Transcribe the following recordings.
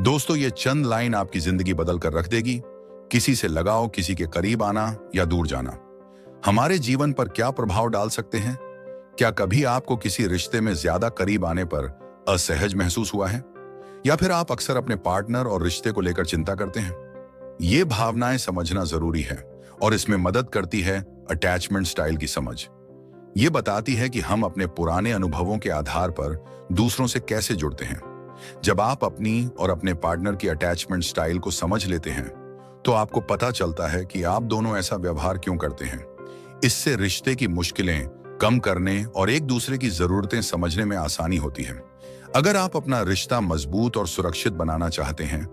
दोस्तों, ये चंद लाइन आपकी जिंदगी बदल कर रख देगी। किसी से लगाव, किसी के करीब आना या दूर जाना हमारे जीवन पर क्या प्रभाव डाल सकते हैं। क्या कभी आपको किसी रिश्ते में ज्यादा करीब आने पर असहज महसूस हुआ है, या फिर आप अक्सर अपने पार्टनर और रिश्ते को लेकर चिंता करते हैं। ये भावनाएं समझना जरूरी है और इसमें मदद करती है अटैचमेंट स्टाइल की समझ। ये बताती है कि हम अपने पुराने अनुभवों के आधार पर दूसरों से कैसे जुड़ते हैं। जब आप अपनी और अपने पार्टनर की अटैचमेंट स्टाइल को समझ लेते हैं तो आपको पता चलता है कि आप दोनों ऐसा व्यवहार क्यों करते हैं। इससे रिश्ते की मुश्किलें कम करने और एक दूसरे की जरूरतें समझने में आसानी होती है। अगर आप अपना रिश्ता मजबूत और सुरक्षित बनाना चाहते हैं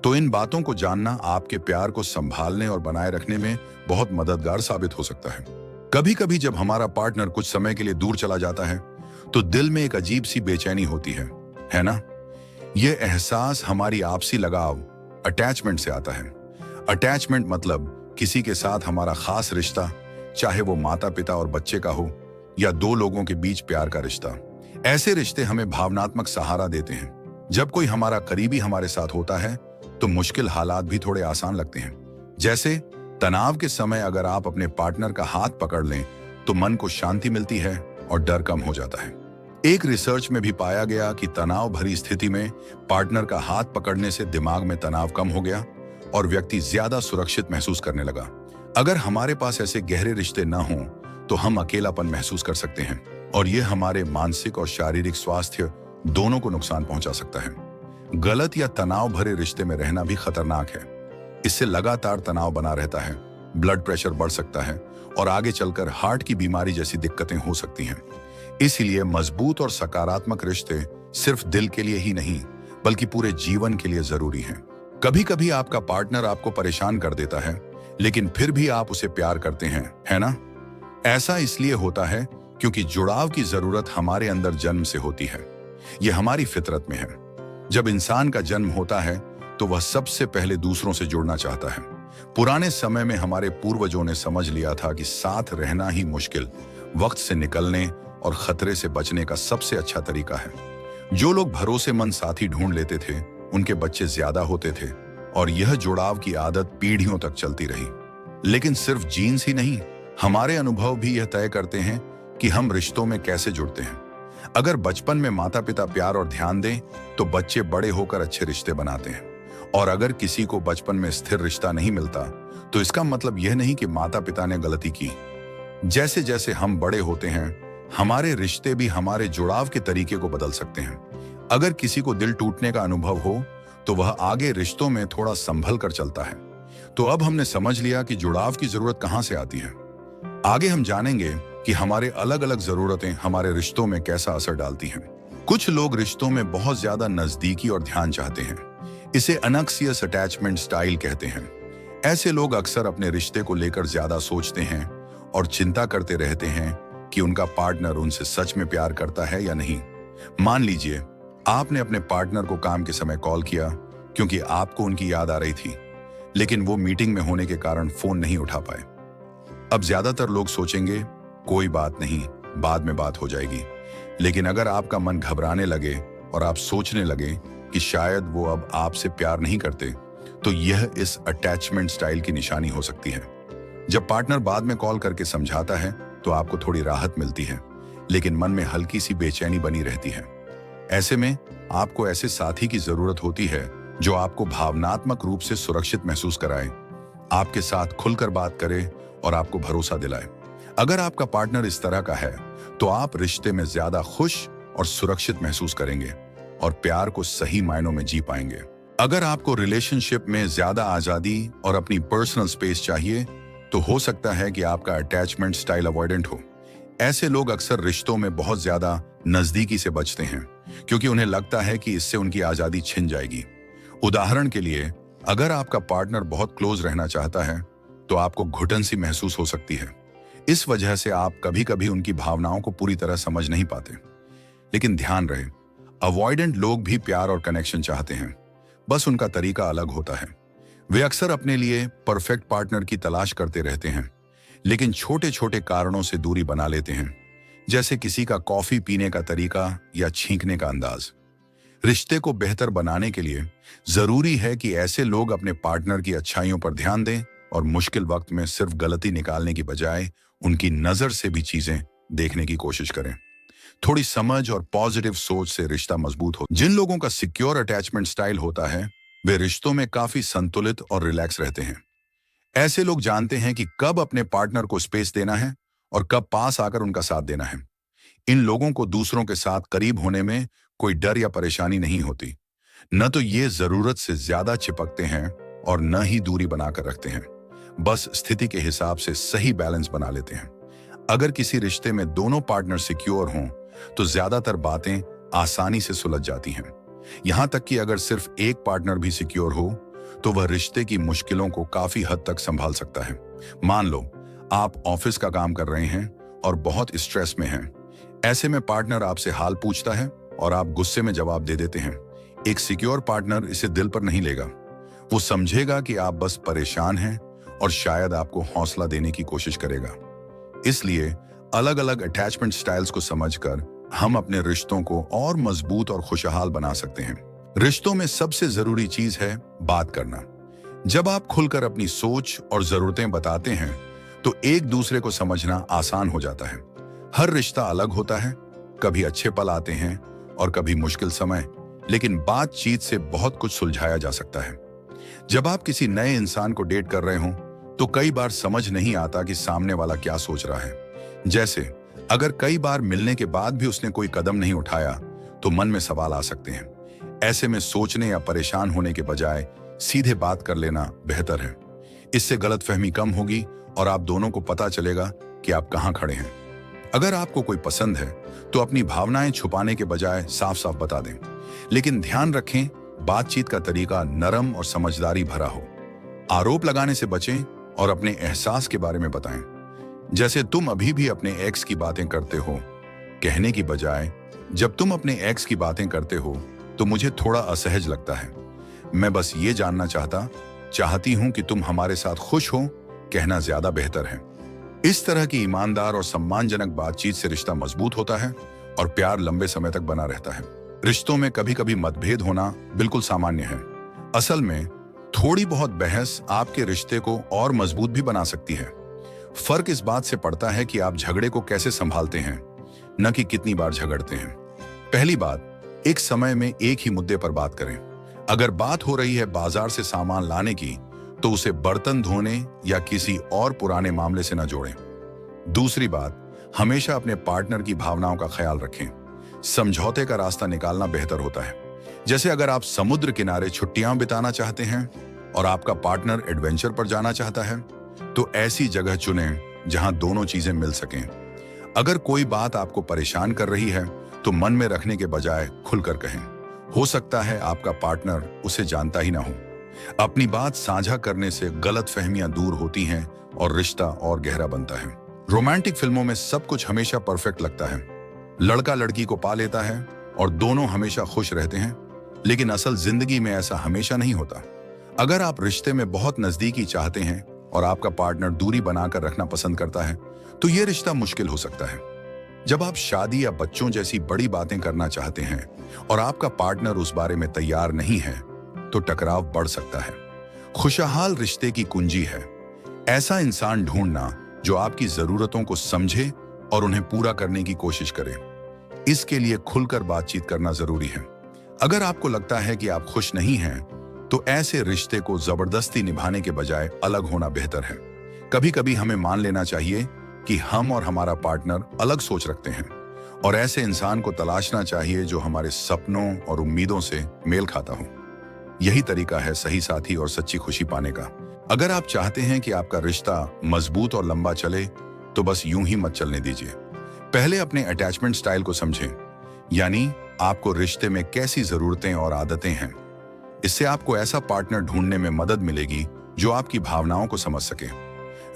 तो इन बातों को जानना आपके प्यार को संभालने और बनाए रखने में बहुत मददगार साबित हो सकता है। कभी कभी जब हमारा पार्टनर कुछ समय के लिए दूर चला जाता है तो दिल में एक अजीब सी बेचैनी होती है ना? यह एहसास हमारी आपसी लगाव अटैचमेंट से आता है। अटैचमेंट मतलब किसी के साथ हमारा खास रिश्ता, चाहे वो माता पिता और बच्चे का हो या दो लोगों के बीच प्यार का रिश्ता। ऐसे रिश्ते हमें भावनात्मक सहारा देते हैं। जब कोई हमारा करीबी हमारे साथ होता है तो मुश्किल हालात भी थोड़े आसान लगते हैं। जैसे तनाव के समय अगर आप अपने पार्टनर का हाथ पकड़ लें तो मन को शांति मिलती है और डर कम हो जाता है। एक रिसर्च में भी पाया गया कि तनाव भरी स्थिति में पार्टनर का हाथ पकड़ने से दिमाग में तनाव कम हो गया और व्यक्ति ज्यादा सुरक्षित महसूस करने लगा। अगर हमारे पास ऐसे गहरे रिश्ते न हों तो हम अकेलापन महसूस कर सकते हैं और यह हमारे मानसिक और शारीरिक स्वास्थ्य दोनों को नुकसान पहुंचा सकता है। गलत या तनाव भरे रिश्ते में रहना भी खतरनाक है। इससे लगातार तनाव बना रहता है, ब्लड प्रेशर बढ़ सकता है और आगे चलकर हार्ट की बीमारी जैसी दिक्कतें हो सकती हैं। इसलिए मजबूत और सकारात्मक रिश्ते सिर्फ दिल के लिए ही नहीं बल्कि पूरे जीवन के लिए जरूरी हैं। कभी कभी आपका पार्टनर आपको परेशान कर देता है लेकिन फिर भी आप उसे प्यार करते हैं, है ना? ऐसा इसलिए होता है क्योंकि जुड़ाव की जरूरत हमारे अंदर जन्म से होती है। यह हमारी फितरत में है। जब इंसान का जन्म होता है तो वह सबसे पहले दूसरों से जुड़ना चाहता है। पुराने समय में हमारे पूर्वजों ने समझ लिया था कि साथ रहना ही मुश्किल वक्त से निकलने और खतरे से बचने का सबसे अच्छा तरीका है। जो लोग भरोसेमंद साथी ढूंढ लेते थे उनके बच्चे ज्यादा होते थे और यह जुड़ाव की आदत पीढ़ियों तक चलती रही। लेकिन सिर्फ जीन्स ही नहीं, हमारे अनुभव भी यह तय करते हैं कि हम रिश्तों में कैसे जुड़ते हैं। अगर बचपन में माता पिता प्यार और ध्यान दें तो बच्चे बड़े होकर अच्छे रिश्ते बनाते हैं। और अगर किसी को बचपन में स्थिर रिश्ता नहीं मिलता तो इसका मतलब यह नहीं कि माता पिता ने गलती की। जैसे जैसे हम बड़े होते हैं हमारे रिश्ते भी हमारे जुड़ाव के तरीके को बदल सकते हैं। अगर किसी को दिल टूटने का अनुभव हो तो वह आगे रिश्तों में थोड़ा संभल कर चलता है। तो अब हमने समझ लिया कि जुड़ाव की जरूरत कहां से आती है। आगे हम जानेंगे कि हमारे अलग अलग जरूरतें हमारे रिश्तों में कैसा असर डालती हैं। कुछ लोग रिश्तों में बहुत ज्यादा नजदीकी और ध्यान चाहते हैं। इसे अनक्सियस अटैचमेंट स्टाइल कहते हैं। ऐसे लोग अक्सर अपने रिश्ते को लेकर ज्यादा सोचते हैं और चिंता करते रहते हैं कि उनका पार्टनर उनसे सच में प्यार करता है या नहीं। मान लीजिए आपने अपने पार्टनर को काम के समय कॉल किया क्योंकि आपको उनकी याद आ रही थी, लेकिन वो मीटिंग में होने के कारण फोन नहीं उठा पाए। अब ज्यादातर लोग सोचेंगे कोई बात नहीं, बाद में बात हो जाएगी। लेकिन अगर आपका मन घबराने लगे और आप सोचने लगे कि शायद वो अब आपसे प्यार नहीं करते तो यह इस अटैचमेंट स्टाइल की निशानी हो सकती है। जब पार्टनर बाद में कॉल करके समझाता है तो आपको थोड़ी राहत मिलती है, लेकिन मन में हल्की सी बेचैनी बनी रहती है। ऐसे में आपको ऐसे साथी की जरूरत होती है जो आपको भावनात्मक रूप से सुरक्षित महसूस कराए, आपके साथ खुलकर बात करे और आपको भरोसा दिलाए। अगर आपका पार्टनर इस तरह का है तो आप रिश्ते में ज्यादा खुश और सुरक्षित महसूस करेंगे और प्यार को सही मायनों में जी पाएंगे। अगर आपको रिलेशनशिप में ज्यादा आजादी और अपनी पर्सनल स्पेस चाहिए तो हो सकता है कि आपका अटैचमेंट स्टाइल अवॉइडेंट हो। ऐसे लोग अक्सर रिश्तों में बहुत ज्यादा नजदीकी से बचते हैं क्योंकि उन्हें लगता है कि इससे उनकी आजादी छिन जाएगी। उदाहरण के लिए, अगर आपका पार्टनर बहुत क्लोज रहना चाहता है तो आपको घुटन सी महसूस हो सकती है। इस वजह से आप कभी कभी उनकी भावनाओं को पूरी तरह समझ नहीं पाते। लेकिन ध्यान रहे, अवॉइडेंट लोग भी प्यार और कनेक्शन चाहते हैं, बस उनका तरीका अलग होता है। वे अक्सर अपने लिए परफेक्ट पार्टनर की तलाश करते रहते हैं, लेकिन छोटे छोटे कारणों से दूरी बना लेते हैं, जैसे किसी का कॉफी पीने का तरीका या छींकने का अंदाज। रिश्ते को बेहतर बनाने के लिए जरूरी है कि ऐसे लोग अपने पार्टनर की अच्छाइयों पर ध्यान दें और मुश्किल वक्त में सिर्फ गलती निकालने की बजाय उनकी नजर से भी चीजें देखने की कोशिश करें। थोड़ी समझ और पॉजिटिव सोच से रिश्ता मजबूत हो। जिन लोगों का सिक्योर अटैचमेंट स्टाइल होता है वे रिश्तों में काफी संतुलित और रिलैक्स रहते हैं। ऐसे लोग जानते हैं कि कब अपने पार्टनर को स्पेस देना है और कब पास आकर उनका साथ देना है। इन लोगों को दूसरों के साथ करीब होने में कोई डर या परेशानी नहीं होती। न तो ये जरूरत से ज्यादा चिपकते हैं और न ही दूरी बनाकर रखते हैं। बस स्थिति के हिसाब से सही बैलेंस बना लेते हैं। अगर किसी रिश्ते में दोनों पार्टनर सिक्योर हों तो ज्यादातर बातें आसानी से सुलझ जाती हैं। यहां तक कि अगर सिर्फ एक पार्टनर भी सिक्योर हो तो वह रिश्ते की मुश्किलों को काफी हद तक संभाल सकता है। मान लो आप ऑफिस का काम कर रहे हैं और बहुत स्ट्रेस में हैं। ऐसे में पार्टनर आपसे हाल पूछता है और आप गुस्से में जवाब दे देते हैं। एक सिक्योर पार्टनर इसे दिल पर नहीं लेगा। वो समझेगा कि आप बस परेशान हैं और शायद आपको हौसला देने की कोशिश करेगा। इसलिए अलग अलग अटैचमेंट स्टाइल्स को समझकर हम अपने रिश्तों को और मजबूत और खुशहाल बना सकते हैं। रिश्तों में सबसे जरूरी चीज है बात करना। जब आप खुलकर अपनी सोच और जरूरतें बताते हैं तो एक दूसरे को समझना आसान हो जाता है। हर रिश्ता अलग होता है, कभी अच्छे पल आते हैं और कभी मुश्किल समय, लेकिन बातचीत से बहुत कुछ सुलझाया जा सकता है। जब आप किसी नए इंसान को डेट कर रहे हो तो कई बार समझ नहीं आता कि सामने वाला क्या सोच रहा है। जैसे अगर कई बार मिलने के बाद भी उसने कोई कदम नहीं उठाया तो मन में सवाल आ सकते हैं। ऐसे में सोचने या परेशान होने के बजाय सीधे बात कर लेना बेहतर है। इससे गलतफहमी कम होगी और आप दोनों को पता चलेगा कि आप कहां खड़े हैं। अगर आपको कोई पसंद है तो अपनी भावनाएं छुपाने के बजाय साफ साफ बता दें, लेकिन ध्यान रखें बातचीत का तरीका नरम और समझदारी भरा हो। आरोप लगाने से बचें और अपने एहसास के बारे में बताएं। जैसे तुम अभी भी अपने एक्स की बातें करते हो, कहने की बजाय जब तुम अपने एक्स की बातें करते हो तो मुझे थोड़ा असहज लगता है। मैं बस ये जानना चाहती हूं कि तुम हमारे साथ खुश हो, कहना ज्यादा बेहतर है। इस तरह की ईमानदार और सम्मानजनक बातचीत से रिश्ता मजबूत होता है और प्यार लंबे समय तक बना रहता है। रिश्तों में कभी कभी मतभेद होना बिल्कुल सामान्य है। असल में थोड़ी बहुत बहस आपके रिश्ते को और मजबूत भी बना सकती है। फर्क इस बात से पड़ता है कि आप झगड़े को कैसे संभालते हैं, न कि कितनी बार झगड़ते हैं। पहली बात, एक समय में एक ही मुद्दे पर बात करें। अगर बात हो रही है बाजार से सामान लाने की तो उसे बर्तन धोने या किसी और पुराने मामले से न जोड़ें। दूसरी बात, हमेशा अपने पार्टनर की भावनाओं का ख्याल रखें। समझौते का रास्ता निकालना बेहतर होता है। जैसे अगर आप समुद्र किनारे छुट्टियां बिताना चाहते हैं और आपका पार्टनर एडवेंचर पर जाना चाहता है तो ऐसी जगह चुनें जहां दोनों चीजें मिल सकें। अगर कोई बात आपको परेशान कर रही है तो मन में रखने के बजाय खुलकर कहें। हो सकता है आपका पार्टनर उसे जानता ही ना हो। अपनी बात साझा करने से गलतफहमियां दूर होती हैं और रिश्ता और गहरा बनता है। रोमांटिक फिल्मों में सब कुछ हमेशा परफेक्ट लगता है। लड़का लड़की को पा लेता है और दोनों हमेशा खुश रहते हैं, लेकिन असल जिंदगी में ऐसा हमेशा नहीं होता। अगर आप रिश्ते में बहुत नजदीकी चाहते हैं और आपका पार्टनर दूरी बनाकर रखना पसंद करता है तो यह रिश्ता मुश्किल हो सकता है। जब आप शादी या बच्चों जैसी बड़ी बातें करना चाहते हैं और आपका पार्टनर उस बारे में तैयार नहीं है तो टकराव बढ़ सकता है। खुशहाल रिश्ते की कुंजी है ऐसा इंसान ढूंढना जो आपकी जरूरतों को समझे और उन्हें पूरा करने की कोशिश करे। इसके लिए खुलकर बातचीत करना जरूरी है। अगर आपको लगता है कि आप खुश नहीं हैं तो ऐसे रिश्ते को जबरदस्ती निभाने के बजाय अलग होना बेहतर है। कभी कभी हमें मान लेना चाहिए कि हम और हमारा पार्टनर अलग सोच रखते हैं और ऐसे इंसान को तलाशना चाहिए जो हमारे सपनों और उम्मीदों से मेल खाता हो। यही तरीका है सही साथी और सच्ची खुशी पाने का। अगर आप चाहते हैं कि आपका रिश्ता मजबूत और लंबा चले तो बस यूं ही मत चलने दीजिए। पहले अपने अटैचमेंट स्टाइल को समझें, यानी आपको रिश्ते में कैसी जरूरतें और आदतें हैं। इससे आपको ऐसा पार्टनर ढूंढने में मदद मिलेगी जो आपकी भावनाओं को समझ सके।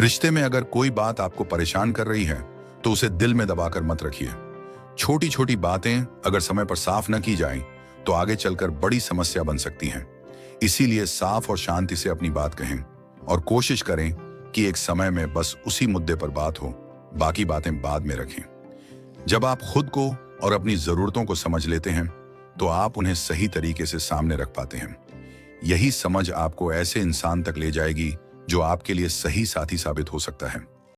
रिश्ते में अगर कोई बात आपको परेशान कर रही है तो उसे दिल में दबाकर मत रखिए। छोटी छोटी बातें अगर समय पर साफ न की जाएं तो आगे चलकर बड़ी समस्या बन सकती हैं। इसीलिए साफ और शांति से अपनी बात कहें और कोशिश करें कि एक समय में बस उसी मुद्दे पर बात हो, बाकी बातें बाद में रखें। जब आप खुद को और अपनी जरूरतों को समझ लेते हैं तो आप उन्हें सही तरीके से सामने रख पाते हैं। यही समझ आपको ऐसे इंसान तक ले जाएगी जो आपके लिए सही साथी साबित हो सकता है।